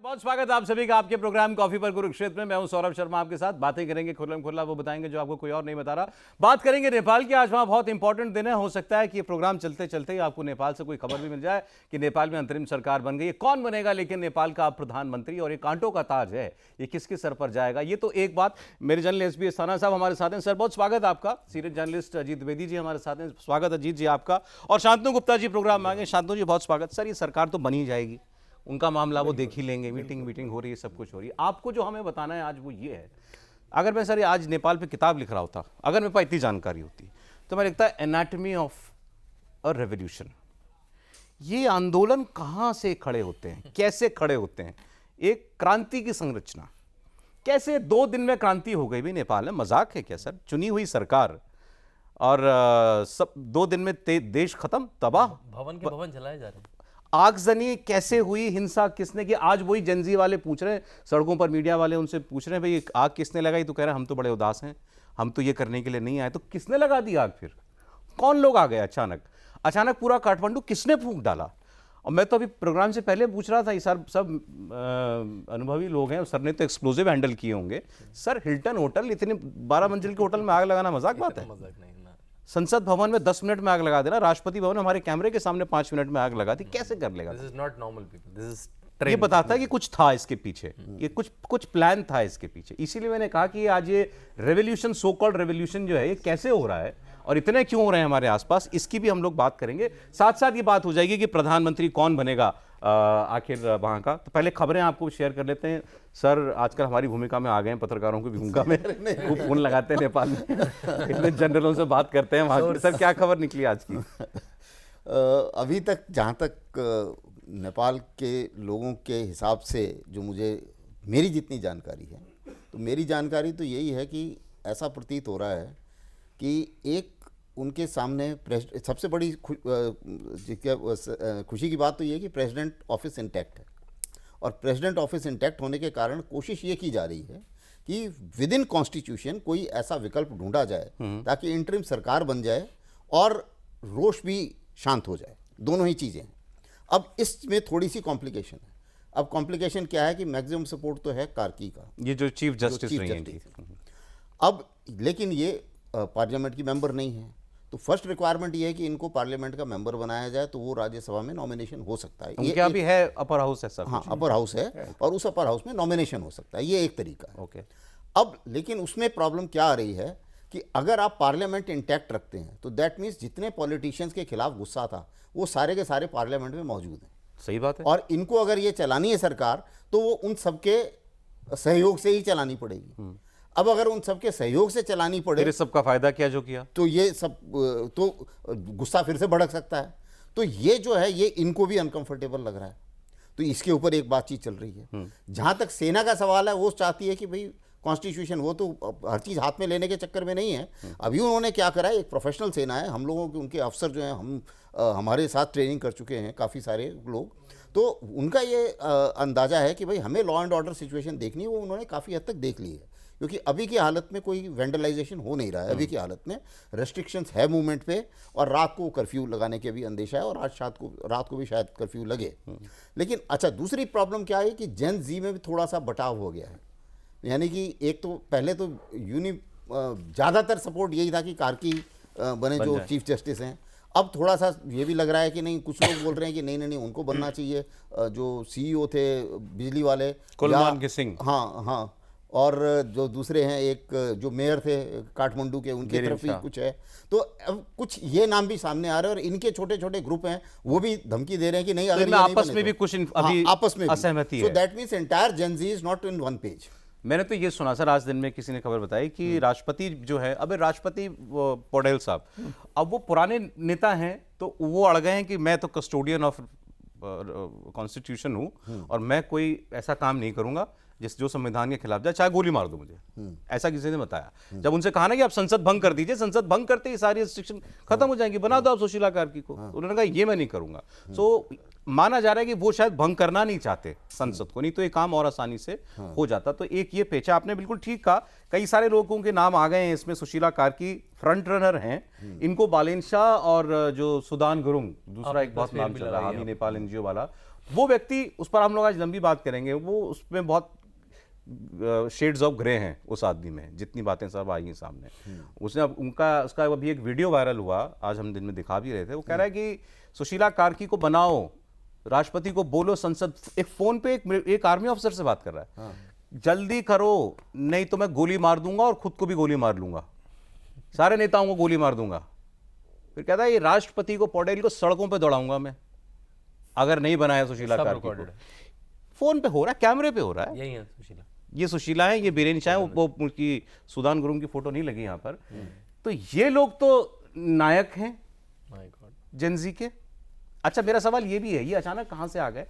बहुत स्वागत है आप सभी का आपके प्रोग्राम कॉफी पर कुरुक्षेत्र में। मैं हूं सौरभ शर्मा, आपके साथ बातें करेंगे खुल्लम खुल्ला, वो बताएंगे जो आपको कोई और नहीं बता रहा। बात करेंगे नेपाल की। आज वहां बहुत इंपॉर्टेंट दिन है। हो सकता है कि ये प्रोग्राम चलते चलते ही आपको नेपाल से कोई खबर भी मिल जाए कि नेपाल में अंतरिम सरकार बन गई है। कौन बनेगा लेकिन नेपाल का प्रधानमंत्री, और ये कांटों का ताज है, ये किसके सर पर जाएगा, ये तो एक बात। मेरे जर्नलिस्ट एसबी अस्थाना साहब हमारे साथ हैं। सर बहुत स्वागत है आपका। सीनियर जर्नलिस्ट अजीत द्विवेदी जी हमारे साथ हैं। स्वागत अजीत जी आपका। और शांतनु गुप्ता जी प्रोग्राम में आ गए। शांतनु जी बहुत स्वागत। सर ये सरकार तो बन ही जाएगी, उनका मामला वो देख ही लेंगे, मीटिंग हो रही है, सब कुछ हो रही है। आपको जो हमें बताना है आज वो ये है, अगर मैं सर आज नेपाल पे किताब लिख रहा होता, अगर मेरे पास इतनी जानकारी होती, तो मैं लिखता है एनाटमी ऑफ अ रेवोल्यूशन। ये आंदोलन कहाँ से खड़े होते हैं, कैसे खड़े होते हैं, एक क्रांति की संरचना कैसे 2 दिन में क्रांति हो गई भी नेपाल में। मजाक है क्या सर? चुनी हुई सरकार और सब 2 दिन में देश खत्म, तबाह, भवन के भवन जलाए जा रहे हैं। आगजनी कैसे हुई, हिंसा किसने की? आज वही जनजी वाले पूछ रहे हैं सड़कों पर, मीडिया वाले उनसे पूछ रहे हैं भाई आग किसने लगाई, तो कह रहे हैं हम तो बड़े उदास हैं, हम तो ये करने के लिए नहीं आए। तो किसने लगा दी आग? फिर कौन लोग आ गए अचानक पूरा काठमांडू किसने फूंक डाला? और मैं तो अभी प्रोग्राम से पहले पूछ रहा था, ये सर सब अनुभवी लोग हैं, सर ने तो एक्सप्लोजिव हैंडल किए होंगे। सर हिल्टन होटल, इतने 12 मंजिल के होटल में आग लगाना मजाक बात है? मजाक नहीं ना। संसद भवन में 10 मिनट में आग लगा देना, राष्ट्रपति भवन हमारे कैमरे के सामने 5 मिनट में आग लगा दी, कैसे कर लेगा? This is not normal people. This is ये trained. बताता है कि कुछ था इसके पीछे, ये कुछ प्लान था इसके पीछे। इसीलिए मैंने कहा कि आज ये रेवोल्यूशन, सो कॉल्ड रेवोल्यूशन जो है, ये कैसे हो रहा है और इतने क्यों हो रहे हैं हमारे आसपास, इसकी भी हम लोग बात करेंगे। साथ साथ ये बात हो जाएगी कि प्रधानमंत्री कौन बनेगा आखिर वहां का। तो पहले खबरें आपको शेयर कर लेते हैं। सर आजकल हमारी भूमिका में आ गए हैं, पत्रकारों की भूमिका में खूब फोन लगाते हैं नेपाल में, इतने जनरलों से बात करते हैं वहाँ की। सर क्या खबर निकली आज की? अभी तक जहाँ तक नेपाल के लोगों के हिसाब से जो मेरी जितनी जानकारी है, तो मेरी जानकारी तो यही है कि ऐसा प्रतीत हो रहा है कि एक उनके सामने सबसे बड़ी खुशी की बात तो ये है कि प्रेसिडेंट ऑफिस इंटैक्ट है, और प्रेसिडेंट ऑफिस इंटैक्ट होने के कारण कोशिश ये की जा रही है कि विद इन कॉन्स्टिट्यूशन कोई ऐसा विकल्प ढूंढा जाए ताकि इंटरिम सरकार बन जाए और रोष भी शांत हो जाए। दोनों ही चीज़ें हैं। अब इसमें थोड़ी सी कॉम्प्लिकेशन है। अब कॉम्प्लिकेशन क्या है कि मैक्सिमम सपोर्ट तो है कार्की का, ये जो चीफ जस्टिस रही हैं। अब लेकिन ये पार्लियामेंट की मेंबर नहीं है, तो फर्स्ट रिक्वायरमेंट ये है कि इनको पार्लियामेंट का मेंबर बनाया जाए, तो वो राज्यसभा में नॉमिनेशन हो सकता है। ये अभी है अपर हाउस है सर? हाँ, अपर हाउस है और उस अपर हाउस में नॉमिनेशन हो सकता है, ये एक तरीका है। ओके। अब लेकिन उसमें प्रॉब्लम क्या आ रही है कि अगर आप पार्लियामेंट इंटैक्ट रखते हैं तो दैट मीन्स जितने पॉलिटिशियंस के खिलाफ गुस्सा था वो सारे के सारे पार्लियामेंट में मौजूद हैं। सही बात है। और इनको अगर ये चलानी है सरकार, तो वो उन सबके सहयोग से ही चलानी पड़ेगी। अब अगर उन सबके सहयोग से चलानी पड़े, फिर सबका फायदा क्या जो किया, तो ये सब तो गुस्सा फिर से भड़क सकता है। तो ये जो है ये इनको भी अनकंफर्टेबल लग रहा है, तो इसके ऊपर एक बातचीत चल रही है। जहाँ तक सेना का सवाल है, वो चाहती है कि भाई कॉन्स्टिट्यूशन, वो तो हर चीज़ हाथ में लेने के चक्कर में नहीं है। अभी उन्होंने क्या करा है, एक प्रोफेशनल सेना है, हम लोगों के उनके अफसर जो हैं, हमारे साथ ट्रेनिंग कर चुके हैं काफ़ी सारे लोग, तो उनका ये अंदाज़ा है कि भाई हमें लॉ एंड ऑर्डर सिचुएशन देखनी है। वो उन्होंने काफ़ी हद तक देख ली है, क्योंकि अभी की हालत में कोई वेंडलाइजेशन हो नहीं रहा है। अभी की हालत में रेस्ट्रिक्शंस है मूवमेंट पे, और रात को कर्फ्यू लगाने के भी अंदेशा है, और आज रात को भी शायद कर्फ्यू लगे। लेकिन अच्छा, दूसरी प्रॉब्लम क्या है कि जेन जी में भी थोड़ा सा बटाव हो गया है। यानी कि एक तो पहले तो ज़्यादातर सपोर्ट यही था कि कार्की बने जो चीफ जस्टिस हैं। अब थोड़ा सा ये भी लग रहा है कि नहीं, कुछ लोग बोल रहे हैं कि नहीं उनको बनना चाहिए जो सीईओ थे बिजली वाले, कुलमान सिंह। हाँ, और जो दूसरे हैं, एक जो मेयर थे काठमांडू के, उनकी तरफ भी कुछ है। तो अब कुछ ये नाम भी सामने आ रहे हैं, और इनके छोटे छोटे ग्रुप हैं, वो भी धमकी दे रहे हैं कि नहीं, अगर आपस में भी कुछ अभी आपस में असहमति है। So that means entire gen Z is not in one page. मैंने तो ये सुना सर, आज दिन में किसी ने खबर बताई कि राष्ट्रपति जो है, अब राष्ट्रपति पौडेल साहब, अब वो पुराने नेता हैं, तो वो अड़ गए हैं कि मैं तो कस्टोडियन ऑफ कॉन्स्टिट्यूशन हूं और मैं कोई ऐसा काम नहीं करूंगा जो संविधान के खिलाफ जाए, चाहे गोली मार दो मुझे, ऐसा किसी ने बताया। जब उनसे कहा ना कि आप संसद भंग कर दीजिए, संसद भंग करते ही सारी रिस्ट्रिक्शन खत्म हो जाएंगी, बना दो आप सुशीला कार्की को। उन्होंने कहा ये मैं नहीं करूंगा। सो माना जा रहा है कि वो शायद भंग करना नहीं चाहते संसद को, नहीं तो ये काम और आसानी से हो जाता। तो एक ये पेचा आपने बिल्कुल ठीक कहा, कई सारे लोगों के नाम आ गए हैं इसमें। सुशीला कार्की फ्रंट रनर हैं, इनको बालेन शाह और जो सुदान गुरुंग, दूसरा एक बहुत नाम चल रहा है, हामी नेपाल एनजीओ वाला, वो व्यक्ति, उस पर हम लोग आज लंबी बात करेंगे, वो उसमें बहुत शेड्स ऑफ ग्रे हैं उस आदमी में, जितनी बातें सब आई हैं सामने। उसने अब उसका अभी एक वीडियो वायरल हुआ, आज हम दिन में दिखा भी रहे थे। वो कह रहा है कि सुशीला कार्की को बनाओ, राष्ट्रपति को बोलो, संसद, एक फोन पे एक आर्मी ऑफिसर से बात कर रहा है, जल्दी करो नहीं तो मैं गोली मार दूंगा और खुद को भी गोली मार लूंगा, सारे नेताओं को गोली मार दूंगा। फिर कहता है ये राष्ट्रपति को, पटेल को सड़कों पे दौड़ाऊंगा मैं अगर नहीं बनाया सुशीला सब कार्की recorded को। फोन पे हो रहा है, कैमरे पे हो रहा है। यही है सुशीला। ये सुशीला है, ये बीरेन शाह है, वो उनकी सुदान गुरुंग की फोटो नहीं लगी यहाँ पर। तो ये लोग तो नायक हैं माय गॉड। जेनजी के। अच्छा, मेरा सवाल ये भी है, ये अचानक कहाँ से आ गए?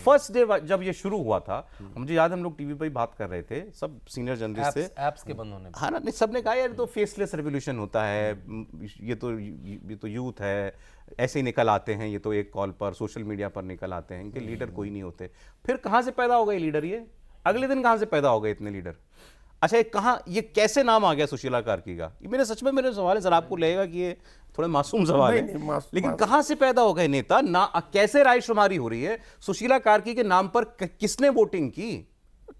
फर्स्ट डे जब ये शुरू हुआ था, मुझे याद है हम लोग टीवी पर ही बात कर रहे थे, सब सीनियर जर्नलिस्ट थे। एप्स के बंद होने पे। हाँ ना, नहीं, सबने कहा यार तो फेसलेस रेवोल्यूशन होता है, ये तो यूथ है, ऐसे ही निकल आते हैं, ये तो एक कॉल पर सोशल मीडिया पर निकल आते हैं, इनके लीडर कोई नहीं होते। फिर कहाँ से पैदा हो गए लीडर? ये अगले दिन कहाँ से पैदा हो गए इतने लीडर? अच्छा, ये कैसे नाम आ गया सुशीला कार्की का? ये मेरे सच में मेरे सवाल है सर, आपको लगेगा कि ये थोड़े मासूम सवाल है, लेकिन कहाँ से पैदा हो गए नेता ना? कैसे रायशुमारी हो रही है सुशीला कार्की के नाम पर? किसने वोटिंग की?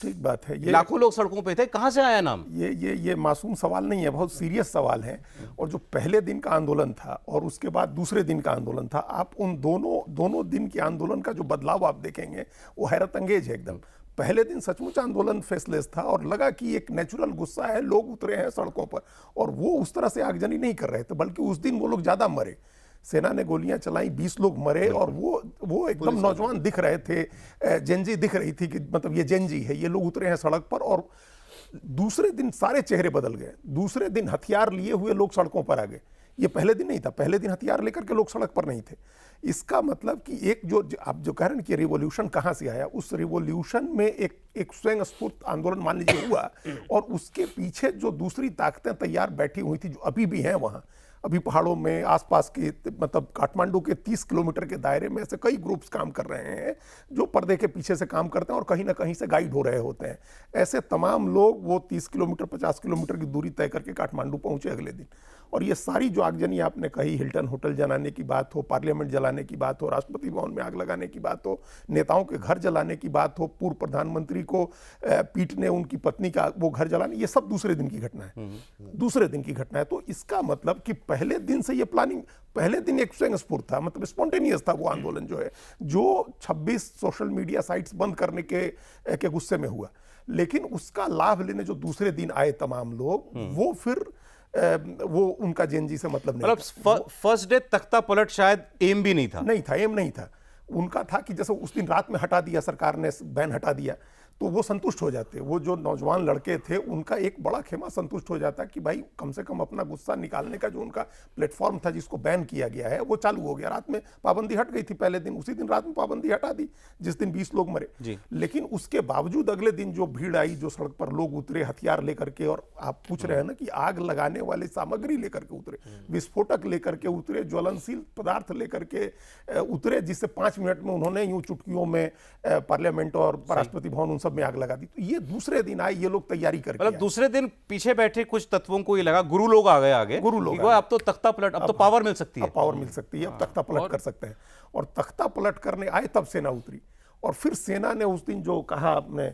ठीक बात है। ये लाखों लोग सड़कों पे थे, कहाँ से आया नाम? ये मासूम सवाल नहीं है, बहुत सीरियस सवाल है। और जो पहले दिन का आंदोलन था और उसके बाद दूसरे दिन का आंदोलन था, आप उन दोनों दिन के आंदोलन का जो बदलाव आप देखेंगे वो हैरत अंगेज है एकदम। पहले दिन सचमुच आंदोलन फेसलेस था और लगा कि एक नेचुरल गुस्सा है, लोग उतरे हैं सड़कों पर, और वो उस तरह से आगजनी नहीं कर रहे थे, बल्कि उस दिन वो लोग ज्यादा मरे। सेना ने गोलियां चलाई, 20 लोग मरे, और वो एकदम नौजवान दिख रहे थे, जेनजी दिख रही थी कि मतलब ये जेनजी है, ये लोग उतरे हैं सड़क पर। और दूसरे दिन सारे चेहरे बदल गए। दूसरे दिन हथियार लिए हुए लोग सड़कों पर आ गए। ये पहले दिन नहीं था, पहले दिन हथियार लेकर के लोग सड़क पर नहीं थे। इसका मतलब कि एक जो आप जो कह रहे हैं कि रिवॉल्यूशन कहाँ से आया, उस रिवॉल्यूशन में एक स्वयं स्फूर्त आंदोलन मान लीजिए हुआ, और उसके पीछे जो दूसरी ताकतें तैयार बैठी हुई थी, जो अभी भी हैं वहाँ, अभी पहाड़ों में आसपास के, मतलब काठमांडू के 30 किलोमीटर के दायरे में ऐसे कई ग्रुप्स काम कर रहे हैं जो पर्दे के पीछे से काम करते हैं और कहीं ना कहीं से गाइड हो रहे होते हैं। ऐसे तमाम लोग वो 30 किलोमीटर 50 किलोमीटर की दूरी तय करके काठमांडू पहुंचे अगले दिन। और ये सारी जो आगजनी आपने कही, हिल्टन होटल जलाने की बात हो, पार्लियामेंट जलाने की बात हो, राष्ट्रपति भवन में आग लगाने की बात हो, नेताओं के घर जलाने की बात हो, पूर्व प्रधानमंत्री को पीटने, उनकी पत्नी का वो घर जलाने, ये सब दूसरे दिन की घटना है। दूसरे दिन की घटना है। तो इसका मतलब कि पहले दिन से ये प्लानिंग, पहले दिन एक स्वयं स्फूर्त था, मतलब स्पॉन्टेनियस था वो आंदोलन जो है, जो 26 सोशल मीडिया साइट्स बंद करने के गुस्से में हुआ। लेकिन उसका लाभ लेने जो दूसरे दिन आए तमाम लोग, वो फिर वो उनका जेनजी से मतलब नहीं, मतलब फर्स्ट डे तख्ता पलट शायद एम भी नहीं था। एम नहीं था। उनका था कि जैसे उस दिन रात में हटा दिया सरकार ने, बैन हटा दिया, तो वो संतुष्ट हो जाते। वो जो नौजवान लड़के थे, उनका एक बड़ा खेमा संतुष्ट हो जाता कि भाई कम से कम अपना गुस्सा निकालने का जो उनका प्लेटफॉर्म था जिसको बैन किया गया है, वो चालू हो गया। रात में पाबंदी हट गई थी पहले दिन, उसी दिन रात में पाबंदी हटा दी जिस दिन 20 लोग मरे। लेकिन उसके बावजूद अगले दिन जो भीड़ आई, जो सड़क पर लोग उतरे हथियार लेकर के, और आप पूछ रहे हैं ना कि आग लगाने वाली सामग्री लेकर के उतरे, विस्फोटक लेकर के उतरे, ज्वलनशील पदार्थ लेकर के उतरे, जिससे 5 मिनट में उन्होंने यूं चुटकियों में पार्लियामेंट और राष्ट्रपति भवन उन सब में आग लगा दी। तो ये दूसरे दिन आए ये लोग तैयारी करके, मतलब दूसरे दिन पीछे बैठे कुछ तत्वों को ये लगा, गुरु लोग आ गए आगे, गुरु लोग अब तो तख्ता पलट, अब तो पावर मिल सकती है, पावर मिल सकती है, अब तख्ता पलट कर सकते हैं। और तख्ता पलट करने आए तब सेना उतरी, और फिर सेना ने उस दिन जो कहा आपने,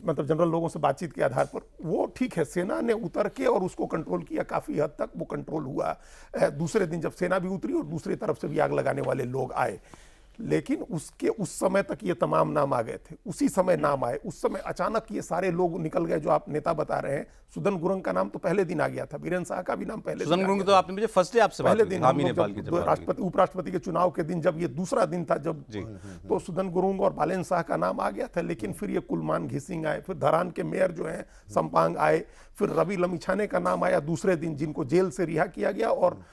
मतलब जनरल लोगों से बातचीत के आधार पर, वो ठीक है, सेना ने उतर के और उसको कंट्रोल किया, काफी हद तक वो कंट्रोल हुआ दूसरे दिन, जब सेना भी उतरी और दूसरी तरफ से भी आग लगाने वाले लोग आए। लेकिन उसके उस समय तक ये तमाम नाम आ गए थे, उसी समय नाम आए, उस समय अचानक ये सारे लोग निकल गए जो आप नेता बता रहे हैं। सुदन गुरुंग का नाम तो पहले दिन आ गया था, बीरेन शाह का भी नाम पहले दिन। सुदन गुरुंग तो आपने मुझे फर्स्ट डे आपसे पहले दिन राष्ट्रपति उपराष्ट्रपति के चुनाव के दिन, जब ये दूसरा दिन था, जब तो सुदन गुरुंग और बालेन शाह का नाम आ गया था। लेकिन फिर ये कुलमान घिसिंग आए, फिर धरान के मेयर जो हैं सम्पांग आए, फिर रवि लमिछाने का नाम आया दूसरे दिन, जिनको जेल से रिहा किया गया। और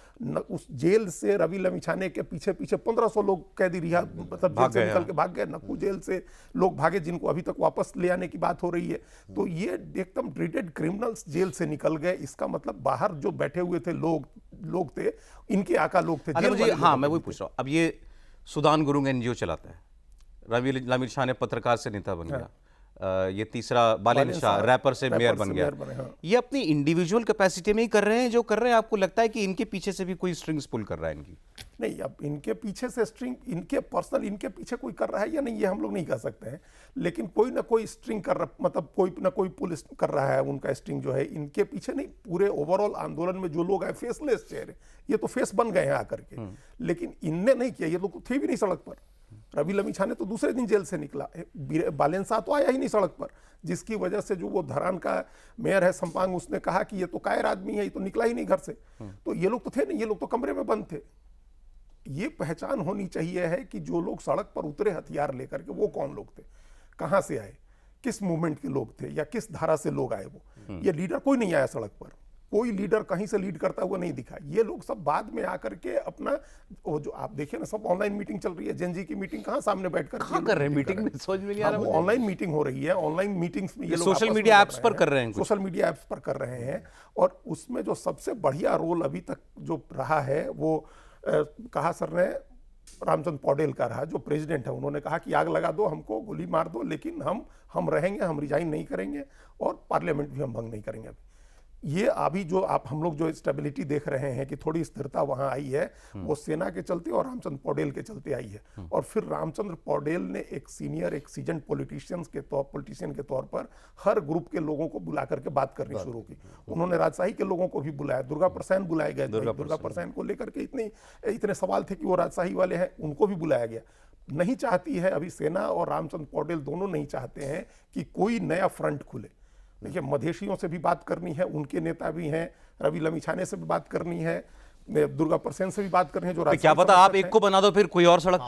उस जेल से रवि लमिछाने के पीछे 1500 लोग कैदी रिहा, मतलब जेल से निकल के भाग गए। नक्कू जेल से लोग भागे, जिनको अभी तक वापस ले आने की बात हो रही है। तो ये एकदम ड्रीडेड क्रिमिनल्स जेल से निकल गए। इसका मतलब बाहर जो बैठे हुए थे लोग थे, इनके आका लोग थे। हाँ, मैं वही पूछ रहा हूँ। अब ये सुदान गुरुंग एनजीओ चलाता है, रवि लमिछाने पत्रकार से नेता बन गया, ये तीसरा बालेन शाह रैपर से मेयर बन गया, हाँ। ये अपनी इंडिविजुअल कैपेसिटी में ही कर रहे हैं जो कर रहे हैं, आपको लगता है कि इनके पीछे से भी कोई स्ट्रिंग्स पुल कर रहा है इनकी? नहीं, अब इनके पीछे से स्ट्रिंग, इनके पर्सनल इनके पीछे कोई कर रहा है या नहीं ये हम लोग नहीं कह सकते हैं, लेकिन कोई ना कोई स्ट्रिंग कर रहा, मतलब कोई ना कोई पुल कर रहा है उनका स्ट्रिंग जो है इनके पीछे। नहीं, पूरे ओवरऑल आंदोलन में जो लोग आए फेसलेस चेहरे, ये तो फेस बन गए हैं आकर के, लेकिन इनने नहीं किया। ये लोग थे भी नहीं सड़क पर। रवि लमीछा ने तो दूसरे दिन जेल से निकला, बालेन शाह तो आया ही नहीं सड़क पर, जिसकी वजह से जो वो धरान का मेयर है सम्पांग, उसने कहा कि ये तो कायर आदमी है, ये तो निकला ही नहीं घर से। तो ये लोग तो थे नहीं, ये लोग तो कमरे में बंद थे। ये पहचान होनी चाहिए है कि जो लोग सड़क पर उतरे हथियार लेकर के, वो कौन लोग थे, कहां से आए, किस मूवमेंट के लोग थे या किस धारा से लोग आए। वो ये लीडर कोई नहीं आया सड़क पर, कोई लीडर कहीं से लीड करता हुआ नहीं दिखा। ये लोग सब बाद में आकर के अपना, वो जो आप देखिए ना, सब ऑनलाइन मीटिंग चल रही है। जेनजी की मीटिंग कहाँ सामने बैठकर कर रहे हैं मीटिंग में, समझ में नहीं आ रहा मुझे। ऑनलाइन मीटिंग हो रही है, ऑनलाइन मीटिंग्स में ये लोग सोशल आपस में मीडिया कर ऐप्स रहे पर कर रहे हैं, सोशल मीडिया ऐप्स पर कर रहे हैं। और उसमें जो सबसे बढ़िया रोल अभी तक जो रहा है वो कहा सर ने, रामचंद्र पौडेल का रहा, जो प्रेसिडेंट है। उन्होंने कहा कि आग लगा दो, हमको गोली मार दो, लेकिन हम रहेंगे, हम रिजाइन नहीं करेंगे और पार्लियामेंट भी हम भंग नहीं करेंगे। ये अभी जो हम लोग जो स्टेबिलिटी देख रहे हैं कि थोड़ी स्थिरता वहां आई है, वो सेना के चलते और रामचंद्र पौडेल के चलते आई है। और फिर रामचंद्र पौडेल ने एक सीनियर, एक सीजन पॉलिटिशियन के तौर पर हर ग्रुप के लोगों को बुला करके बात करनी शुरू की। उन्होंने राजशाही के लोगों को भी बुलाया, दुर्गा प्रसाद बुलाए गए, दुर्गा प्रसाद को लेकर के इतने सवाल थे कि वो राजशाही वाले हैं, उनको भी बुलाया गया। नहीं चाहती है अभी सेना, और रामचंद्र पौडेल दोनों नहीं चाहते हैं कि कोई नया फ्रंट खुले। देखिए, मधेशियों से भी बात करनी है, उनके नेता भी हैं, रवि लमीछाने से भी बात करनी है, दुर्गा प्रसेन से भी बात करनी है। जो क्या पता आप एक को बना दो, फिर कोई और सड़क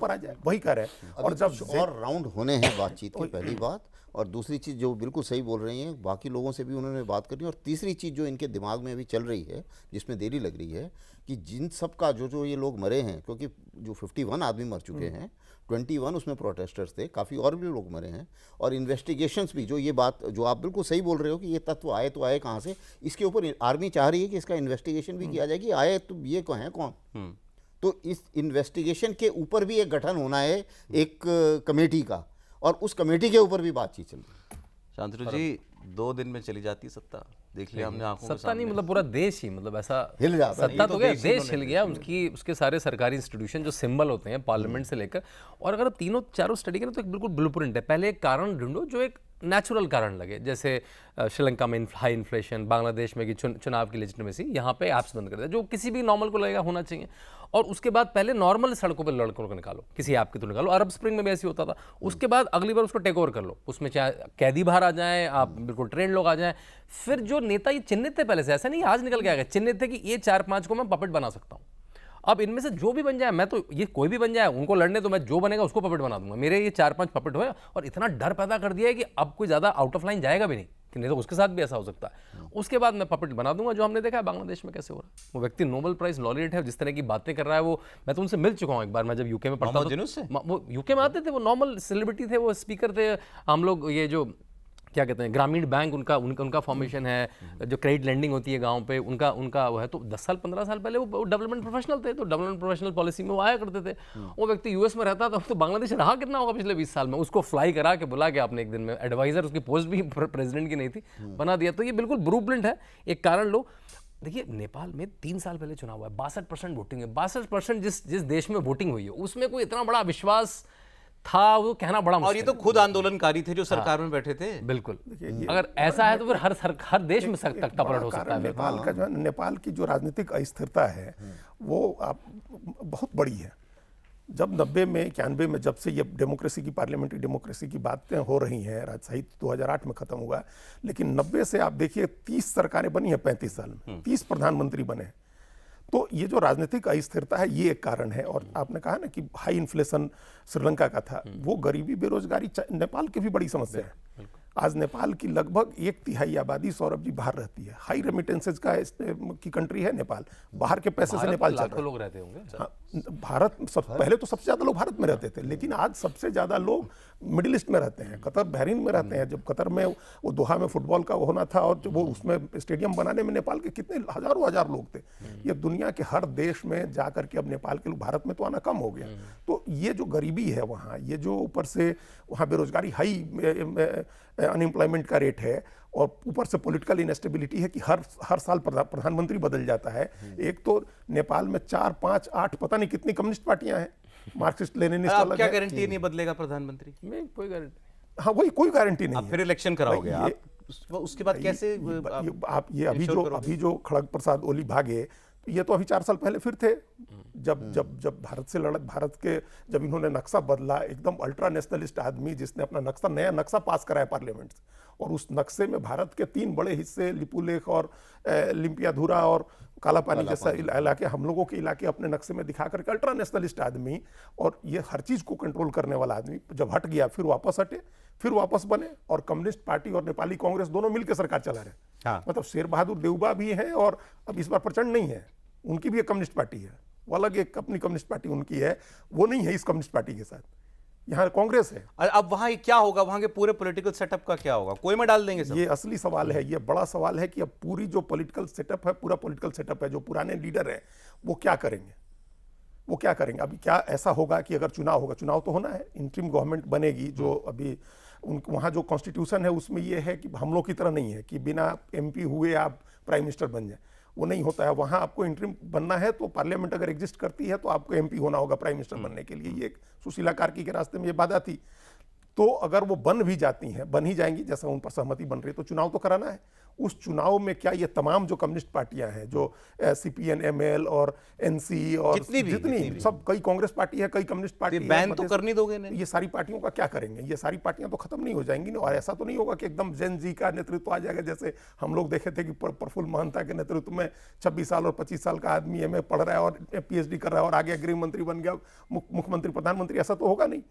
पर आ जाए, वही कह रहे हैं। और जब और राउंड होने हैं बातचीत की, पहली बात। और दूसरी चीज़ जो बिल्कुल सही बोल रही हैं, बाकी लोगों से भी उन्होंने बात करनी। और तीसरी चीज़ जो इनके दिमाग में अभी चल रही है, जिसमें देरी लग रही है, कि जिन सब का जो ये लोग मरे हैं, क्योंकि जो 51 आदमी मर चुके हैं, 21 उसमें प्रोटेस्टर्स थे, काफ़ी और भी लोग मरे हैं। और इन्वेस्टिगेशंस भी, जो ये बात जो आप बिल्कुल सही बोल रहे हो कि ये तत्व आए तो आए कहाँ से, इसके ऊपर आर्मी चाह रही है कि इसका इन्वेस्टिगेशन भी किया जाए कि आए तो ये हैं कौन। तो इस इन्वेस्टिगेशन के ऊपर भी एक गठन होना है, एक कमेटी का, और उस कमेटी के ऊपर भी बातचीत चल रही है। शांतनु जी, 2 दिन में चली जाती सत्ता, देख लिया हमने आंखों के सत्ता नहीं, मतलब पूरा देश ही, मतलब ऐसा हिल जाता है। सत्ता तो गया, देश हिल गया। उसके सारे सरकारी इंस्टीट्यूशन जो सिंबल होते हैं पार्लियामेंट से लेकर, और अगर आप तीनों चारों स्टडी करें तो एक बिल्कुल ब्लूप्रिंट है। पहले एक कारण ढूंढो जो एक नेचुरल कारण लगे, जैसे श्रीलंका में हाई इन्फ्लेशन, बांग्लादेश में कि चुनाव की लेजिटिमेसी, यहाँ पे ऐप्स बंद कर दिया, जो किसी भी नॉर्मल को लगेगा होना चाहिए। और उसके बाद पहले नॉर्मल सड़कों पर लड़कों को निकालो, किसी ऐप के थ्रू निकालो। अरब स्प्रिंग में भी ऐसे होता था। उसके बाद अगली बार उसको टेक ओवर कर लो, उसमें चाहे कैदी बाहर आ जाए, आप बिल्कुल ट्रेंड लोग आ जाएं। फिर जो नेता ये चिन्हित थे पहले से, ऐसा नहीं आज निकल के आ गए, चिन्हित थे कि ये 4-5 को मैं पपेट बना सकता हूँ। अब इनमें से जो भी बन जाए, मैं तो ये कोई भी बन जाए उनको लड़ने, तो मैं जो बनेगा उसको पपेट बना दूंगा। मेरे ये 4-5 पपेट हुए, और इतना डर पैदा कर दिया है कि अब कोई ज़्यादा आउट ऑफ लाइन जाएगा भी नहीं, कि नहीं तो उसके साथ भी ऐसा हो सकता है। उसके बाद मैं पपेट बना दूंगा, जो हमने देखा है बांग्लादेश में कैसे हो रहा है। वो व्यक्ति नोबेल प्राइज लॉरिएट है, जिस तरह की बातें कर रहा है वो, मैं तो उनसे मिल चुका हूँ एक बार, मैं जब यूके में पढ़ता था। वो यूके में आते थे, वो नॉर्मल सेलिब्रिटी थे, वो स्पीकर थे। हम लोग ये जो क्या कहते हैं, ग्रामीण बैंक उनका फॉर्मेशन है, जो क्रेडिट लेंडिंग होती है गांव पे, उनका वो है। तो 10 साल 15 साल पहले वो डेवलपमेंट प्रोफेशनल थे, तो डेवलपमेंट प्रोफेशनल पॉलिसी में वो आया करते थे। वो व्यक्ति यूएस में रहता था, तो बांग्लादेश रहा कितना होगा पिछले 20 साल में, उसको फ्लाई करा के बुला के आपने एक दिन में, एडवाइजर उसकी पोस्ट भी प्रेसिडेंट की नहीं थी, बना दिया। तो ये बिल्कुल ब्लूप्रिंट है। एक कारण लो, देखिए नेपाल में 3 साल पहले चुनाव हुआ है, 62% वोटिंग है। 62% जिस देश में वोटिंग हुई है, उसमें कोई इतना बड़ा विश्वास था, वो कहना बड़ा मुश्किल। और ये तो खुद आंदोलनकारी थे जो सरकार में बैठे थे। बिल्कुल, अगर ऐसा है तो फिर हर देश में तख्ता पलट हो सकता है। नेपाल का जो है, नेपाल की जो राजनीतिक अस्थिरता है वो बहुत बड़ी है। जब 90 में 91 में, जब से ये डेमोक्रेसी की, पार्लियामेंट्री डेमोक्रेसी की बातें हो रही हैं, राजशाही 2008 में खत्म हुआ, लेकिन 90 से आप देखिए 30 सरकारें बनी हैं 35 साल में, 30 प्रधानमंत्री बने हैं। तो ये जो राजनीतिक अस्थिरता है, ये एक कारण है। और आपने कहा ना कि हाई इन्फ्लेशन श्रीलंका का था, वो गरीबी, बेरोजगारी नेपाल की भी बड़ी समस्या है। आज नेपाल की लगभग 1/3 आबादी सौरभ जी बाहर रहती है। हाई रेमिटेंसेज की कंट्री है नेपाल, बाहर के पैसे से भारत नेपाल में चल लाखों रहा है। लोग रहते होंगे। हाँ, भारत पहले तो सबसे ज्यादा लोग भारत में रहते थे, लेकिन आज सबसे ज्यादा लोग मिडिल ईस्ट में रहते हैं, कतर बहरीन में रहते हैं। जब कतर में वो दोहा में फुटबॉल का होना था और वो उसमें स्टेडियम बनाने में नेपाल के कितने हजारों हजार लोग थे। ये दुनिया के हर देश में जा करके अब नेपाल के लोग, भारत में तो आना कम हो गया। तो ये जो गरीबी है वहाँ, ये जो ऊपर से वहाँ बेरोजगारी, हाई अनएम्प्लॉयमेंट का रेट है, और ऊपर से पॉलिटिकल इनस्टेबिलिटी है कि हर साल प्रधानमंत्री बदल जाता है। एक तो नेपाल में 4, 5, 8 पता नहीं कितनी कम्युनिस्ट पार्टियां हैं, मार्क्सिस्ट लेनिनिस्ट अब अलग क्या है। गारंटी नहीं बदलेगा प्रधानमंत्री? मैं कोई गारंटी हाँ, वही कोई गारंटी नहीं आप है। फिर इलेक्शन कराओगे ये- आप, उसके बाद कैसे आप ये अभी जो खड़ग प्रसाद ओली भागे, ये तो अभी 4 साल पहले फिर थे, जब भारत से लड़त, जब इन्होंने नक्शा बदला, एकदम अल्ट्रा नेशनलिस्ट आदमी जिसने अपना नया नक्शा पास कराया पार्लियामेंट से, और उस नक्शे में भारत के 3 बड़े हिस्से, लिपुलेख और लिम्पियाधुरा और काला पानी जैसा इलाके, हम लोगों के इलाके अपने नक्शे में दिखा करके अल्ट्रा नेशनलिस्ट आदमी, और ये हर चीज को कंट्रोल करने वाला आदमी जब हट गया, फिर वापस हटे, फिर वापस बने, और कम्युनिस्ट पार्टी और नेपाली कांग्रेस दोनों मिलकर सरकार चला रहे। हाँ। मतलब शेर बहादुर देउबा भी है, और अब इस बार प्रचंड नहीं है, उनकी भी एक कम्युनिस्ट पार्टी है, वो अलग एक अपनी कम्युनिस्ट पार्टी उनकी है, वो नहीं है इस कम्युनिस्ट पार्टी के साथ। यहाँ कांग्रेस है। अब वहां क्या होगा, वहां के पूरे पॉलिटिकल सेटअप का क्या होगा? कोई में डाल देंगे सब? ये असली सवाल है, ये बड़ा सवाल है कि अब पूरी जो पॉलिटिकल सेटअप है, पूरा पॉलिटिकल सेटअप है, जो पुराने लीडर हैं वो क्या करेंगे, वो क्या करेंगे? अभी क्या ऐसा होगा कि अगर चुनाव होगा, चुनाव तो होना है, इंटरिम गवर्नमेंट बनेगी, जो अभी वहाँ जो कॉन्स्टिट्यूशन है उसमें ये है कि हम लोग की तरह नहीं है कि बिना एमपी हुए आप प्राइम मिनिस्टर बन जाए, वो नहीं होता है। वहाँ आपको इंटरिम बनना है तो पार्लियामेंट अगर एग्जिस्ट करती है तो आपको एमपी होना होगा प्राइम मिनिस्टर बनने के लिए। ये एक सुशीला कार्की के रास्ते में ये बाधा थी। तो अगर वो बन भी जाती हैं, बन ही जाएंगी, जैसा उन पर सहमति बन रही है, तो चुनाव तो कराना है। उस चुनाव में क्या ये तमाम जो कम्युनिस्ट पार्टियां हैं, जो सीपीएन, एमएल और एनसी और जितनी सब, कई कांग्रेस पार्टी है, कई कम्युनिस्ट पार्टी है, बैन तो करनी दोगे नहीं? ये सारी पार्टियों का क्या करेंगे? ये सारी पार्टियां तो खत्म नहीं हो जाएंगी ना। और ऐसा तो नहीं होगा कि एकदम जेन जी का नेतृत्व आ जाएगा, जैसे हम लोग देखे थे कि प्रफुल्ल महंता के नेतृत्व में 26 साल और 25 साल का आदमी एमए पढ़ रहा है और पीएचडी कर रहा है और आगे गृह मंत्री बन गया, मुख्यमंत्री, प्रधानमंत्री। ऐसा तो होगा नहीं।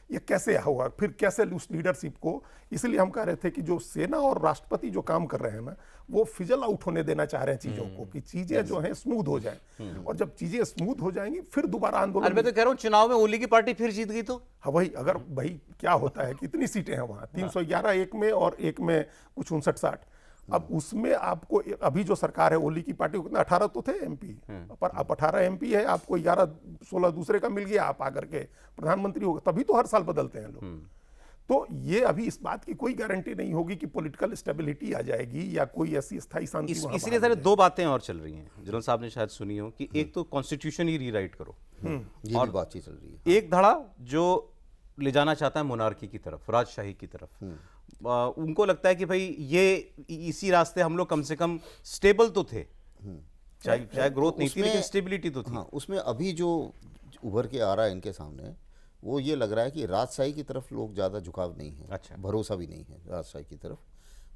ये कैसे होगा? फिर कैसे उस लीडरशिप को? इसलिए हम कह रहे थे कि जो सेना और राष्ट्रपति जो काम कर रहे हैं ना, वो फिजल आउट होने देना चाह रहे हैं चीजों को, कि चीजें जो हैं स्मूथ हो जाएं। और जब चीजें स्मूथ हो जाएंगी फिर दोबारा आंदोलन। मैं तो कह रहा हूं चुनाव में ओली की पार्टी फिर जीत गई तो? हाँ, वही, अगर भाई क्या होता है, कितनी सीटें हैं वहाँ, 311 एक में और एक में कुछ 59-60। अब उसमें आपको अभी जो सरकार है ओली की पार्टी, कितना 18 तो थे एमपी, पर अब 18 एमपी है, आपको 11-16 दूसरे का मिल गया, आप आकर के प्रधानमंत्री हो गए। तभी तो हर साल बदलते हैं लोग। तो ये अभी इस बात की कोई गारंटी नहीं होगी कि पॉलिटिकल स्टेबिलिटी आ जाएगी या कोई ऐसी स्थायी शांति वहाँ इसलिए सर 2 बातें और चल रही हैं, जनरल साहब ने शायद सुनी हो, कि एक तो कॉन्स्टिट्यूशन ही रीराइट करो, ये भी बातचीत चल रही है। एक धड़ा जो ले जाना चाहता है मोनार्की की तरफ, राजशाही की तरफ, उनको लगता है कि भाई ये इसी रास्ते हम लोग कम से कम स्टेबल तो थे, चाहे ग्रोथ नहीं थी लेकिन स्टेबिलिटी तो थी। हाँ, उसमें अभी जो उभर के आ रहा है इनके सामने, वो ये लग रहा है कि राजशाही की तरफ लोग ज़्यादा झुकाव नहीं है। अच्छा। भरोसा भी नहीं है राजशाही की तरफ।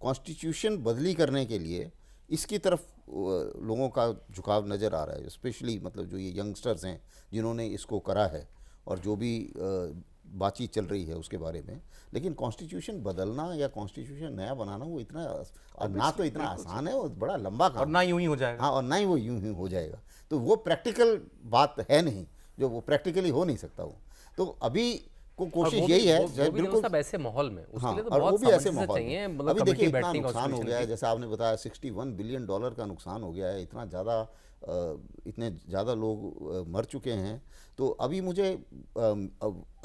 कॉन्स्टिट्यूशन बदली करने के लिए इसकी तरफ लोगों का झुकाव नज़र आ रहा है, स्पेशली मतलब जो ये यंगस्टर्स हैं जिन्होंने इसको करा है, और जो भी बातचीत चल रही है उसके बारे में। लेकिन कॉन्स्टिट्यूशन बदलना या कॉन्स्टिट्यूशन नया बनाना वो इतना, और ना तो इतना आसान है, और बड़ा लंबा काम, और ना यूं ही हो जाएगा। हाँ, और ना ही वो यूं ही हो जाएगा। तो वो प्रैक्टिकल बात है नहीं, जो वो प्रैक्टिकली हो नहीं सकता वो। तो अभी को कोशिश यही है बिल्कुल सब ऐसे माहौल में, उसके हाँ, लिए तो और बहुत वो भी ऐसे सामंजस्य माहौल चाहिए। में। मतलब अभी देखिए कमेटी इतना बैठनी नुकसान हो constitution गया है, की। जैसा आपने बताया $61 बिलियन का नुकसान हो गया है, इतना ज़्यादा इतने ज़्यादा लोग मर चुके हैं। तो अभी मुझे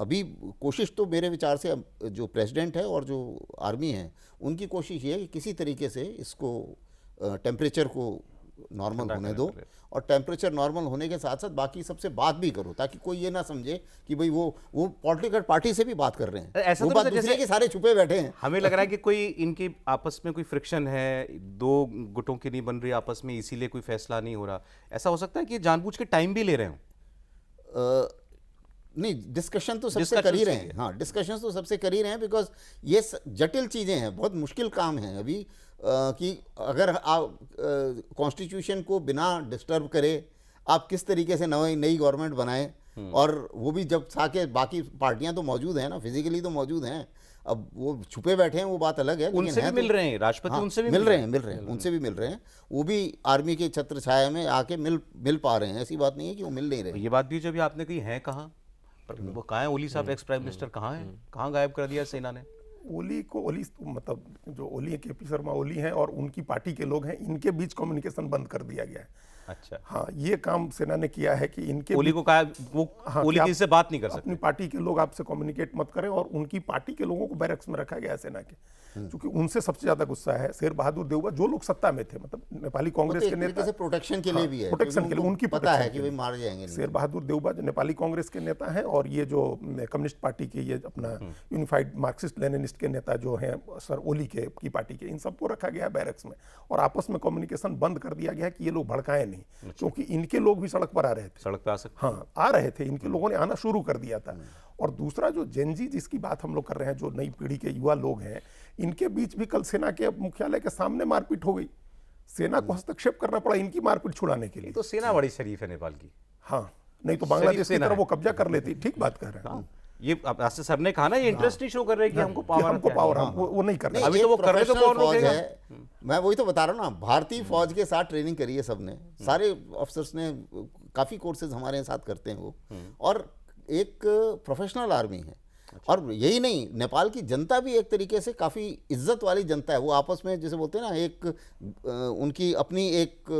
अभी कोशिश तो मेरे विचार से जो प्रेसिडेंट है और जो आर्मी है उनकी कोशिश ये है कि किसी तरीके से इसको टेम्परेचर को नॉर्मल होने दो, और टेम्परेचर नॉर्मल होने के साथ साथ बाकी सबसे बात भी करो, ताकि कोई ये ना समझे कि भाई वो पॉलिटिकल पार्टी से भी बात कर रहे हैं, ऐसा वो तो बात जैसे दूसरे के सारे छुपे बैठे हैं। हमें लग रहा है कि कोई इनकी आपस में कोई फ्रिक्शन है, 2 गुटों की नहीं बन रही आपस में, इसीलिए कोई फैसला नहीं हो रहा। ऐसा हो सकता है कि जानबूझ के टाइम भी ले रहे हो? नहीं, डिस्कशन तो सबसे कर ही रहे हैं। हाँ, डिस्कशन तो सबसे कर ही रहे हैं, बिकॉज ये जटिल चीज़ें हैं, बहुत मुश्किल काम है अभी, कि अगर आप कॉन्स्टिट्यूशन को बिना डिस्टर्ब करे आप किस तरीके से नई गवर्नमेंट बनाएं, और वो भी जब साके बाकी पार्टियां तो मौजूद हैं ना, फिजिकली तो मौजूद हैं, अब वो छुपे बैठे हैं वो बात अलग है, लेकिन उनसे भी हैं मिल तो, रहे हैं राष्ट्रपति, हाँ, उनसे भी मिल रहे हैं, उनसे भी मिल रहे हैं, वो भी आर्मी के छत्र छाया में आके मिल पा रहे हैं, ऐसी बात नहीं है कि वो मिल नहीं रहे। ये बात भी जब आपने कही है कहाँ, वो कहाँ है ओली साहब, एक्स प्राइम मिनिस्टर कहाँ है, कहाँ गायब कर दिया सेना ने? ओली मतलब जो ओली है, केपी शर्मा ओली हैं और उनकी पार्टी के लोग हैं, इनके बीच कम्युनिकेशन बंद कर दिया गया है। अच्छा, हाँ, ये काम सेना ने किया है कि इनके ओली को कहा वो हाँ, ओली कि आप किसी से बात नहीं कर सकते। अपनी पार्टी के लोग आपसे कम्युनिकेट मत करें, और उनकी पार्टी के लोगों को बैरक्स में रखा गया है सेना के, क्योंकि उनसे सबसे ज्यादा गुस्सा है शेर बहादुर देवबा, जो लोग सत्ता में थे, मतलब नेपाली कांग्रेस के नेता, से प्रोटेक्शन के लिए भी है, प्रोटेक्शन के लिए उनकी पता है कि भाई मार जाएंगे नहीं। शेर बहादुर देवबा जो नेपाली कांग्रेस के नेता हैं, और ये जो कम्युनिस्ट पार्टी के ये अपना यूनिफाइड मार्क्सिस्ट लेनिनिस्ट के नेता जो हैं सर ओली के की पार्टी के, इन सबको रखा गया बैरक्स में, और आपस में कम्युनिकेशन बंद कर दिया गया है कि ये लोग भड़काएं नहीं, क्योंकि इनके लोग भी सड़क पर आ रहे थे, सड़क पे आ सकते, हाँ आ रहे थे, इनके लोगों ने आना शुरू कर दिया था। और दूसरा जो जेनजी जिसकी बात हम लोग कर रहे हैं, जो नई पीढ़ी के युवा लोग हैं, इनके बीच भी कल सेना के मुख्यालय के सामने मारपीट हो गई, सेना को हस्तक्षेप करना पड़ा इनकी मारपीट छुड़ाने के लिए। तो सेना बड़ी शरीफ है नेपाल की। हाँ, नहीं तो बांग्लादेश की तरह वो कब्जा कर लेती। ठीक बात कर रहे हैं। ये आसिफ साहब ने कहा ना, ये इंटरेस्ट नहीं शो कर रहे कि हमको कि पावर, हमको पावर, वो नहीं कर रहे। अभी तो वो कर रहे तो कौन रोकेगा? मैं वही तो बता रहा हूँ ना, भारतीय फौज के साथ ट्रेनिंग करी है सबने, सारे ऑफिसर्स ने, काफ़ी कोर्सेज हमारे साथ करते हैं वो, और एक प्रोफेशनल आर्मी है। और यही नहीं, नेपाल की जनता भी एक तरीके से काफ़ी इज्जत वाली जनता है, वो आपस में जैसे बोलते हैं ना, एक उनकी अपनी एक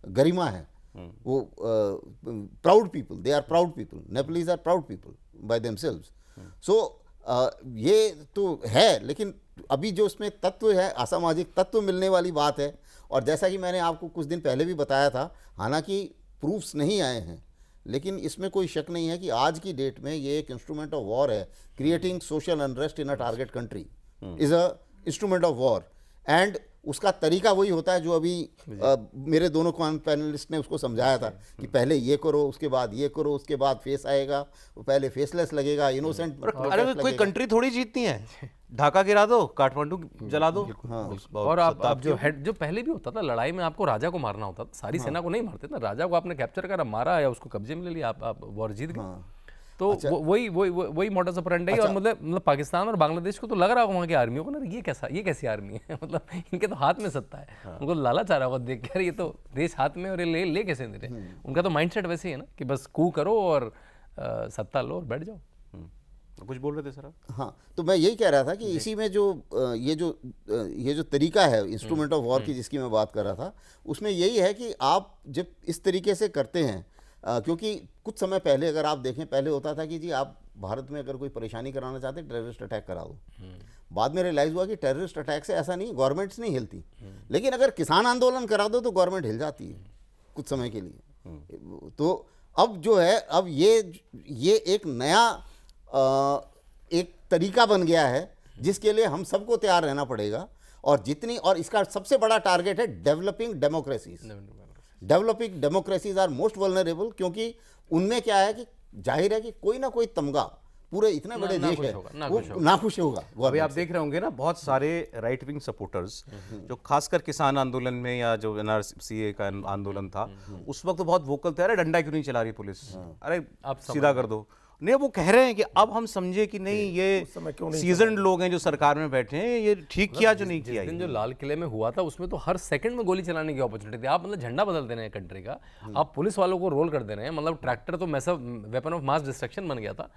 गरिमा है, वो proud people, they are proud people, Nepalis are proud people by themselves. So ये तो है, लेकिन अभी जो इसमें तत्व है, असामाजिक तत्व मिलने वाली बात है। और जैसा कि मैंने आपको कुछ दिन पहले भी बताया था, हालांकि प्रूफ्स नहीं आए हैं, लेकिन इसमें कोई शक नहीं है कि आज की डेट में ये एक इंस्ट्रूमेंट ऑफ वॉर है। Creating social unrest in a target country is a instrument of war, and उसका तरीका वही होता है जो अभी मेरे दोनों पैनलिस्ट ने उसको समझाया था कि पहले ये करो, उसके बाद ये करो, उसके बाद फेस आएगा, वो पहले फेसलेस लगेगा, इनोसेंट। अरे कोई कंट्री थोड़ी जीतती है, ढाका गिरा दो, काठमांडू जला दो। हाँ, और आप जो हेड, जो पहले भी होता था लड़ाई में, आपको राजा को मारना होता था, सारी सेना को नहीं मारते ना, राजा को आपने कैप्चर करा, मारा या उसको कब्जे में ले लिया, आप वॉर जीत गए। तो वही मॉडस ऑपरेंडी है। और मतलब पाकिस्तान और बांग्लादेश को तो लग रहा होगा वहाँ की आर्मियों को ना, ये कैसी आर्मी है, मतलब इनके तो हाथ में सत्ता है, उनको लालच आ रहा होगा देख कर, ये तो देश हाथ में, और ये ले कैसे दे रहे। उनका तो माइंडसेट वैसे ही है ना कि बस कू करो और सत्ता लो और बैठ जाओ। कुछ बोल रहे थे सर आप? हाँ, तो मैं यही कह रहा था कि इसी में जो ये जो तरीका है इंस्ट्रूमेंट ऑफ वॉर की जिसकी मैं बात कर रहा था, उसमें यही है कि आप जब इस तरीके से करते हैं, क्योंकि कुछ समय पहले अगर आप देखें, पहले होता था कि जी आप भारत में अगर कोई परेशानी कराना चाहते, टेररिस्ट अटैक करा दो। बाद में रियलाइज़ हुआ कि टेररिस्ट अटैक से ऐसा नहीं, गवर्नमेंट्स नहीं हिलती, लेकिन अगर किसान आंदोलन करा दो तो गवर्नमेंट हिल जाती है कुछ समय के लिए। तो अब जो है, अब ये एक नया एक तरीका बन गया है जिसके लिए हम सबको तैयार रहना पड़ेगा। और इसका सबसे बड़ा टारगेट है developing democracies. Developing democracies are most vulnerable, क्योंकि उनमें क्या है कि जाहिर है कि कोई ना कोई तमगा पूरे इतने बड़े देश है वो नाखुश होगा। अभी आप देख रहे होंगे ना, बहुत सारे राइट विंग सपोर्टर्स जो खासकर किसान आंदोलन में या जो NRCA का आंदोलन था उस वक्त तो बहुत वोकल थे, अरे डंडा क्यों नहीं चला रही पुलिस, अरे आप सीधा कर दो। नहीं, वो कह रहे हैं कि अब हम समझे कि नहीं, ये सीजन्ड लोग हैं जो सरकार में बैठे हैं, ये ठीक किया जो नहीं किया। जिस दिन जो लाल किले में हुआ था उसमें तो हर सेकंड में गोली चलाने की अपॉर्चुनिटी थी। आप मतलब झंडा बदल दे रहे हैं कंट्री का, आप पुलिस वालों को रोल कर दे रहे हैं, मतलब ट्रैक्टर तो मैसा वेपन ऑफ मास डिस्ट्रक्शन बन गया था।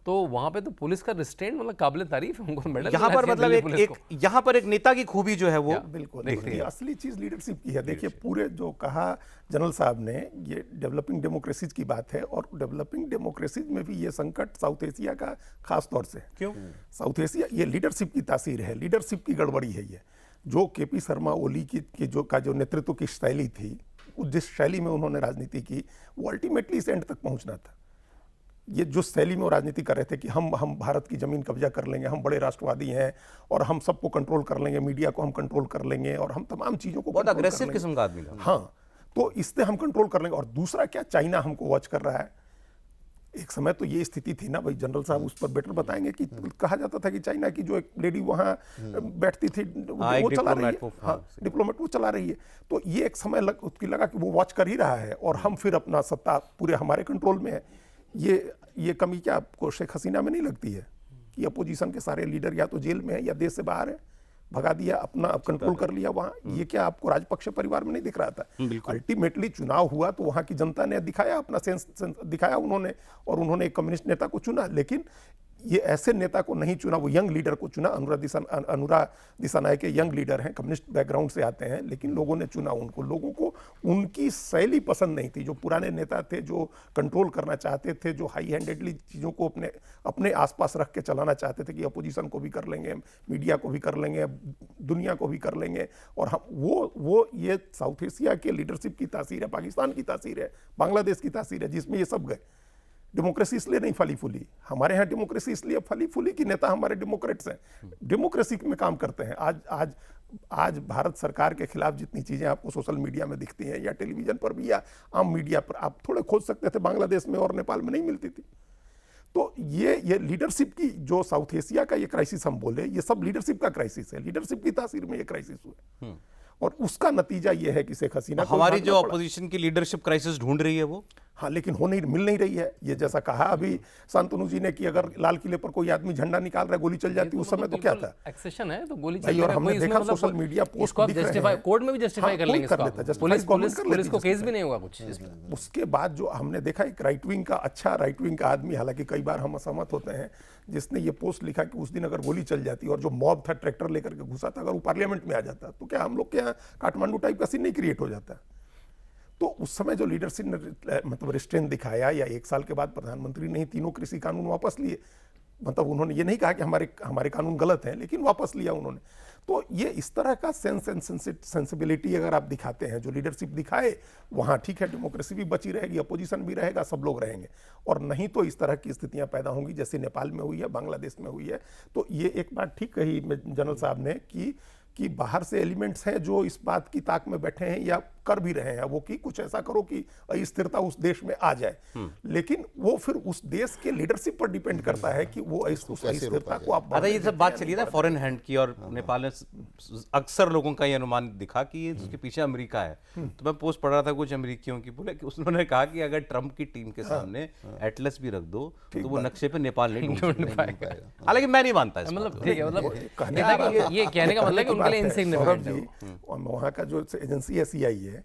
तो वहां पे तो पुलिस का रिस्ट्रेंट मतलब काबिल तारीफ है, उनको मेडल यहाँ पर मतलब यहाँ पर एक नेता की खूबी जो है वो बिल्कुल असली चीज लीडरशिप की है। देखिए, पूरे जो कहा जनरल साहब ने, ये डेवलपिंग डेमोक्रेसीज की बात है, और डेवलपिंग डेमोक्रेसीज में भी ये संकट साउथ एशिया का खास तौर से। क्यों? साउथ एशिया, ये लीडरशिप की तासीर है, लीडरशिप की गड़बड़ी है। ये जो केपी शर्मा ओली की जो नेतृत्व की शैली थी, जिस शैली में उन्होंने राजनीति की, वो अल्टीमेटली इस एंड तक पहुंचना था। ये जो शैली में वो राजनीति कर रहे थे कि हम भारत की जमीन कब्जा कर लेंगे, हम बड़े राष्ट्रवादी हैं और हम सबको कंट्रोल कर लेंगे, मीडिया को हम कंट्रोल कर लेंगे और हम तमाम चीजों को बहुत अग्रेसिव किस्म का आदमी था। हाँ, तो इससे हम कंट्रोल कर लेंगे। और दूसरा क्या, चाइना हमको वॉच कर रहा है। एक समय तो ये स्थिति थी ना भाई, जनरल साहब उस पर बेटर बताएंगे कि कहा जाता था कि चाइना की जो एक लेडी वहाँ बैठती थी वो चला रही है, हाँ डिप्लोमेट वो चला रही है। तो ये एक समय उसकी लगा कि वो वॉच कर ही रहा है और हम फिर अपना सत्ता पूरे हमारे कंट्रोल में है। ये कमी क्या आपको शेख हसीना में नहीं लगती है कि अपोजिशन के सारे लीडर या तो जेल में है या देश से बाहर है, भगा दिया, अपना कंट्रोल कर लिया वहाँ? ये क्या आपको राजपक्ष परिवार में नहीं दिख रहा था? अल्टीमेटली चुनाव हुआ तो वहाँ की जनता ने दिखाया अपना सेंस दिखाया उन्होंने, और उन्होंने एक कम्युनिस्ट नेता को चुना। लेकिन ये ऐसे नेता को नहीं चुना, वो यंग लीडर को चुना। अनुरा दिसानायके के यंग लीडर हैं, कम्युनिस्ट बैकग्राउंड से आते हैं, लेकिन लोगों ने चुना उनको। लोगों को उनकी शैली पसंद नहीं थी। जो पुराने नेता थे, जो कंट्रोल करना चाहते थे, जो हाई हैंडेडली चीज़ों को अपने आसपास रख के चलाना चाहते थे कि अपोजिशन को भी कर लेंगे, मीडिया को भी कर लेंगे, दुनिया को भी कर लेंगे। और हम वो ये साउथ एशिया के लीडरशिप की तासीर है, पाकिस्तान की तासीर है, बांग्लादेश की तासीर है, जिसमें ये सब गए। डेमोक्रेसी इसलिए नहीं फली फूली, हमारे यहाँ डेमोक्रेसी इसलिए फली फूली कि नेता हमारे डेमोक्रेट्स हैं, डेमोक्रेसी में काम करते हैं। आज भारत सरकार के खिलाफ जितनी चीज़ें आपको सोशल मीडिया में दिखती हैं या टेलीविज़न पर भी या आम मीडिया पर, आप थोड़े खोज सकते थे, बांग्लादेश में और नेपाल में नहीं मिलती थी। तो ये लीडरशिप की जो साउथ एशिया का ये क्राइसिस हम बोले, ये सब लीडरशिप का क्राइसिस है। लीडरशिप की तासीर में ये क्राइसिस हुआ और उसका नतीजा ये है कि शेख हसीना को हमारी जो भागना पड़ा। अपोजिशन की लीडरशिप क्राइसिस ढूंढ रही है वो, हाँ, लेकिन मिल नहीं रही है। ये जैसा कहा अभी शांतनु जी ने कि अगर लाल किले पर कोई आदमी झंडा निकाल रहा है, गोली चल जाती, उस समय तो क्या था एक्सेशन है, तो गोली भाई। और हमने देखा social media post justify court में भी जस्टिफाई कर लेंगे पुलिस को केस भी नहीं होगा कुछ। उसके बाद जो हमने देखा एक राइट विंग का आदमी, हालांकि कई बार हम असहमत होते हैं, जिसने ये पोस्ट लिखा कि उस दिन अगर गोली चल जाती और जो मॉब था ट्रैक्टर लेकर के घुसा था, अगर वो पार्लियामेंट में आ जाता तो क्या हम लोग के यहाँ काठमांडू टाइप का सीन नहीं क्रिएट हो जाता? तो उस समय जो लीडरशिप ने मतलब रिस्ट्रेंट दिखाया, या 1 साल के बाद प्रधानमंत्री ने ही 3 कृषि कानून वापस लिए, मतलब उन्होंने ये नहीं कहा कि हमारे कानून गलत हैं, लेकिन वापस लिया उन्होंने। तो ये इस तरह का सेंस एंड सेंसिबिलिटी अगर आप दिखाते हैं, जो लीडरशिप दिखाए, वहाँ ठीक है, डेमोक्रेसी भी बची रहेगी, अपोजिशन भी रहेगा, सब लोग रहेंगे। और नहीं तो इस तरह की स्थितियाँ पैदा होंगी जैसे नेपाल में हुई है, बांग्लादेश में हुई है। तो ये एक बात ठीक कही जनरल साहब ने कि बाहर से एलिमेंट्स हैं जो इस बात की ताक में बैठे हैं या कर भी रहे हैं वो कि कुछ ऐसा करो कि अस्थिरता उस देश में आ जाए। लेकिन वो फिर उस देश के लीडरशिप पर डिपेंड करता है कि वो उस अस्थिरता को आप। अच्छा, ये सब बात चली ना फॉरेन हैंड की, और नेपाल ने अक्सर लोगों का ये अनुमान दिखा कि उसके पीछे अमेरिका है। तो मैं पोस्ट पढ़ रहा था कुछ अमेरिकियों की, बोले कि उन्होंने कहा कि अगर ट्रंप की टीम के सामने एटलस भी रख दो तो वो नक्शे पे नेपाल नहीं ढूंढ पाएगा। हालांकि मैं नहीं मानता, मतलब ठीक है, मतलब ये कहने का मतलब है कि उनके लिए इनसिग्निफिकेंट है। वहाँ का जो एजेंसी है CIA,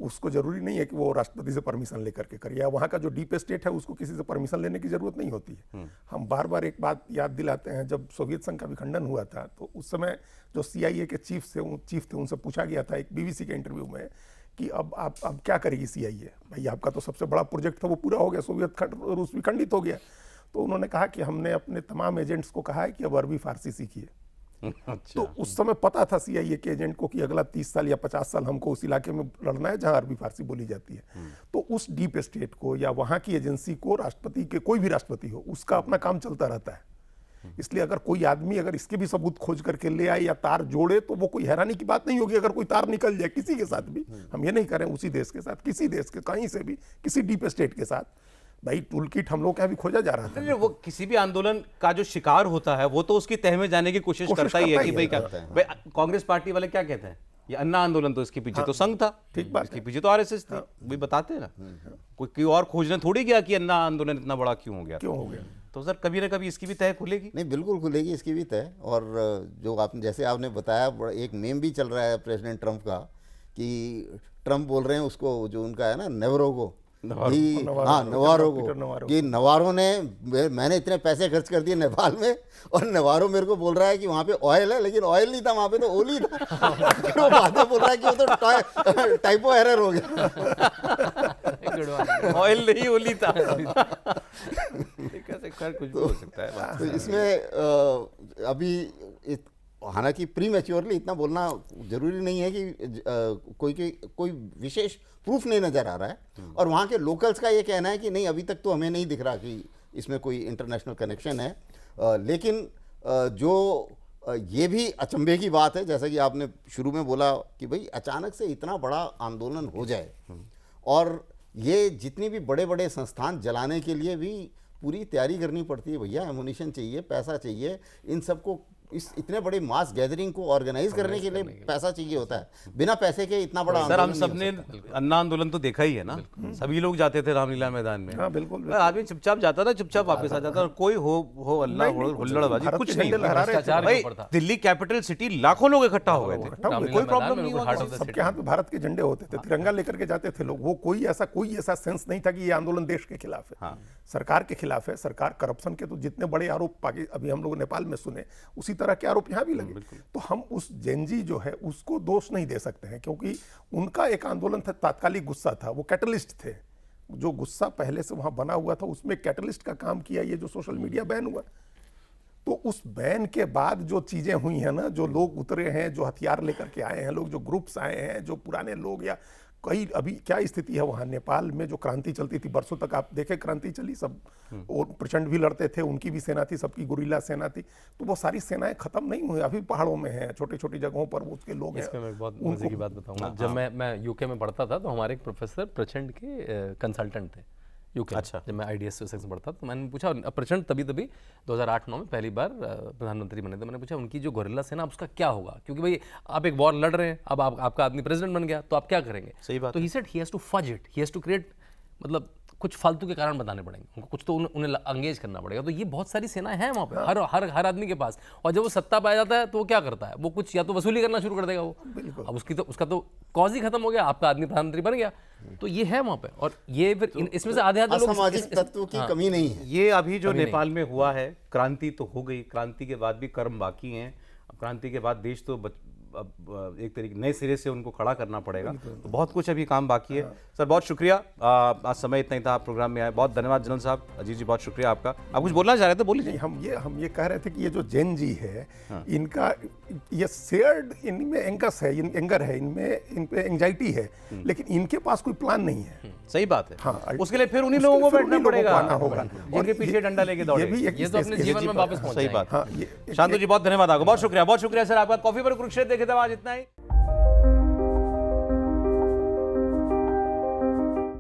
उसको जरूरी नहीं है कि वो राष्ट्रपति से परमिशन लेकर के करे, या वहाँ का जो डीप स्टेट है उसको किसी से परमिशन लेने की जरूरत नहीं होती है। हम बार बार एक बात याद दिलाते हैं, जब सोवियत संघ का विखंडन हुआ था तो उस समय जो CIA के चीफ थे उनसे पूछा गया था एक BBC के इंटरव्यू में कि अब क्या करेगी CIA? भाई आपका तो सबसे बड़ा प्रोजेक्ट था वो पूरा हो गया, सोवियत रूस विखंडित हो गया। तो उन्होंने कहा कि हमने अपने तमाम एजेंट्स को कहा है कि अब अरबी फारसी सीखिए। अच्छा। तो उस समय पता था CIA के एजेंट को कि अगला 30 साल या 50 साल हमको उस इलाके में लड़ना है जहां अरबी फारसी बोली जाती है। तो उस डीप स्टेट को या वहां की एजेंसी को, राष्ट्रपति के कोई भी राष्ट्रपति हो, उसका अपना काम चलता रहता है। इसलिए अगर कोई आदमी अगर इसके भी सबूत खोज करके ले आए या तार जोड़े तो वो कोई हैरानी की बात नहीं होगी अगर कोई तार निकल जाए किसी के साथ भी। हम ये नहीं करें उसी देश के साथ, किसी देश के कहीं से भी, किसी डीप स्टेट के साथ। भाई टूल किट हम लोग का भी खोजा जा रहा था। नहीं, वो किसी भी आंदोलन का जो शिकार होता है वो तो उसकी तह में जाने की कोशिश करता ही है कि भाई क्या, भाई कांग्रेस पार्टी वाले क्या कहते हैं, ये अन्ना आंदोलन तो इसके पीछे तो संघ था, ठीक बात, इसके पीछे तो RSS थी, वही बताते हैं ना। कोई और खोजने थोड़ी गया कि अन्ना आंदोलन इतना बड़ा क्यों हो गया। तो सर कभी ना कभी इसकी भी तह खुलेगी। नहीं, बिल्कुल खुलेगी इसकी भी तह। और जो जैसे आपने बताया, एक मेम भी चल रहा है प्रेसिडेंट ट्रंप का कि ट्रंप बोल रहे हैं उसको, जो उनका है ना नेवरो को, नवारो को, कि नवारो ने, मैंने इतने पैसे खर्च कर दिए नेपाल में और नवारो मेरे को बोल रहा है कि वहाँ पे ऑयल है, लेकिन ऑयल नहीं था वहाँ पे, तो ओली था। वो बाद में बोल रहा है कि वो तो टाइपो एरर हो गया, ऑयल नहीं ओली था। कुछ भी हो सकता है। तो इसमें अभी हालांकि प्री मैच्योरली इतना बोलना जरूरी नहीं है कि कोई विशेष प्रूफ नहीं नज़र आ रहा है। और वहाँ के लोकल्स का ये कहना है कि नहीं, अभी तक तो हमें नहीं दिख रहा कि इसमें कोई इंटरनेशनल कनेक्शन है। लेकिन जो ये भी अचंभे की बात है, जैसा कि आपने शुरू में बोला कि भाई अचानक से इतना बड़ा आंदोलन हो जाए और ये जितनी भी बड़े बड़े संस्थान जलाने के लिए भी पूरी तैयारी करनी पड़ती है भैया, एमुनिशन चाहिए, पैसा चाहिए, इन सबको इस इतने बड़े मास गैदरिंग को ऑर्गेनाइज करने के लिए पैसा चाहिए होता है। बिना पैसे के इतना बड़ा सर हम आंदोलन सबने अन्ना आंदोलन तो देखा ही है ना, सभी लोग जाते थे रामलीला मैदान में। हाँ बिल्कुल आदमी चुपचाप जाता था, चुपचाप वापस आ जाता था, और कोई हो अल्लाह हुल्लड़बाजी भारत कुछ के नहीं। झंडे लहरा रहे थे। भ्रष्टाचार भाई के ऊपर था। दिल्ली कैपिटल सिटी लाखों लोग इकट्ठा हो गए थे, रामलीला कोई मैदान प्रॉब्लम में नहीं बिल्कुल हुआ। heart of the सबके हाथ में भारत के झंडे होते थे, तिरंगा लेकर के जाते थे लोग। वो कोई ऐसा सेंस नहीं था कि ये आंदोलन देश के खिलाफ है, सरकार के खिलाफ है। सरकार करप्शन के तो जितने बड़े आरोप अभी हम लोग नेपाल में सुने, उसी तरह के आरोप यहाँ भी लगे। तो हम उस जेनजी जो है उसको दोष नहीं दे सकते हैं, क्योंकि उनका एक आंदोलन था, तात्कालिक गुस्सा था, वो कैटलिस्ट थे। जो गुस्सा पहले से वहां बना हुआ था उसमें कैटलिस्ट का काम किया ये जो सोशल मीडिया बैन हुआ। तो उस बैन के बाद जो चीजें हुई हैं ना, जो लोग उतरे हैं, जो हथियार लेकर के आए हैं लोग, जो ग्रुप्स आए हैं, जो पुराने लोग, या कई अभी क्या स्थिति है वहाँ नेपाल में, जो क्रांति चलती थी बरसों तक, आप देखे क्रांति चली, सब और प्रचंड भी लड़ते थे, उनकी भी सेना थी, सबकी गुरिल्ला सेना थी। तो वो सारी सेनाएं खत्म नहीं हुई, अभी पहाड़ों में हैं, छोटी छोटी जगहों पर वो उसके लोग हैं। इसमें मैं बहुत मजे की बात बताऊंगा। जब मैं यूके में पढ़ता था तो हमारे एक प्रोफेसर प्रचंड के कंसल्टेंट थे यूके। अच्छा। जब मैं IDS से पढ़ता तो मैंने पूछा, प्रचंड तभी 2008-9 में पहली बार प्रधानमंत्री बने थे। मैंने पूछा उनकी जो गोरिल्ला सेना उसका क्या होगा, क्योंकि भाई आप एक वॉर लड़ रहे हैं, अब आपका आदमी प्रेसिडेंट बन गया तो आप क्या करेंगे। सही बात तो he said he has to fudge it, he has to create, मतलब कुछ फालतू के कारण बताने पड़ेंगे उनको, कुछ तो उन्हें एंगेज करना पड़ेगा। तो ये बहुत सारी सेनाएं हैं वहाँ पे, हर आदमी के पास। और जब वो सत्ता पाया जाता है तो वो क्या करता है, वो कुछ या तो वसूली करना शुरू कर देगा वो। अब उसका तो कॉज ही खत्म हो गया, आपका आदमी प्रधानमंत्री बन गया। तो ये है वहाँ पे, और ये फिर इसमें से आधे लोग असामाजिक तत्व की कमी नहीं है। ये अभी जो नेपाल में हुआ है, क्रांति तो हो गई, क्रांति के बाद भी कर्म बाकी हैं। अब क्रांति के बाद देश तो अब एक तरीके नए सिरे से उनको खड़ा करना पड़ेगा, तो बहुत कुछ अभी काम बाकी है। सर बहुत शुक्रिया, आज समय इतना ही था, आप प्रोग्राम में आए, बहुत धन्यवाद जनरल साहब। अजीत जी बहुत शुक्रिया आपका। आप कुछ बोलना चाह रहे थे, बोलिए। हम ये कह रहे थे कि ये जो जैन जी है, इनका ये शेयर्ड इनमें एंगर है, इन पे एंजाइटी है, लेकिन इनके पास कोई प्लान नहीं है। सही बात है। हाँ, उसके लिए फिर उन्हीं लोगों को बैठना पड़ेगा, होगा, जिनके पीछे डंडा लेके दौड़े। ये तो अपने जीवन में वापस पहुंच सही जाएंगे। बात। शांतु जी बहुत धन्यवाद आपको, बहुत शुक्रिया सर आपका। कॉफी पर कुरुक्षेत्र देखे थे आज इतना ही।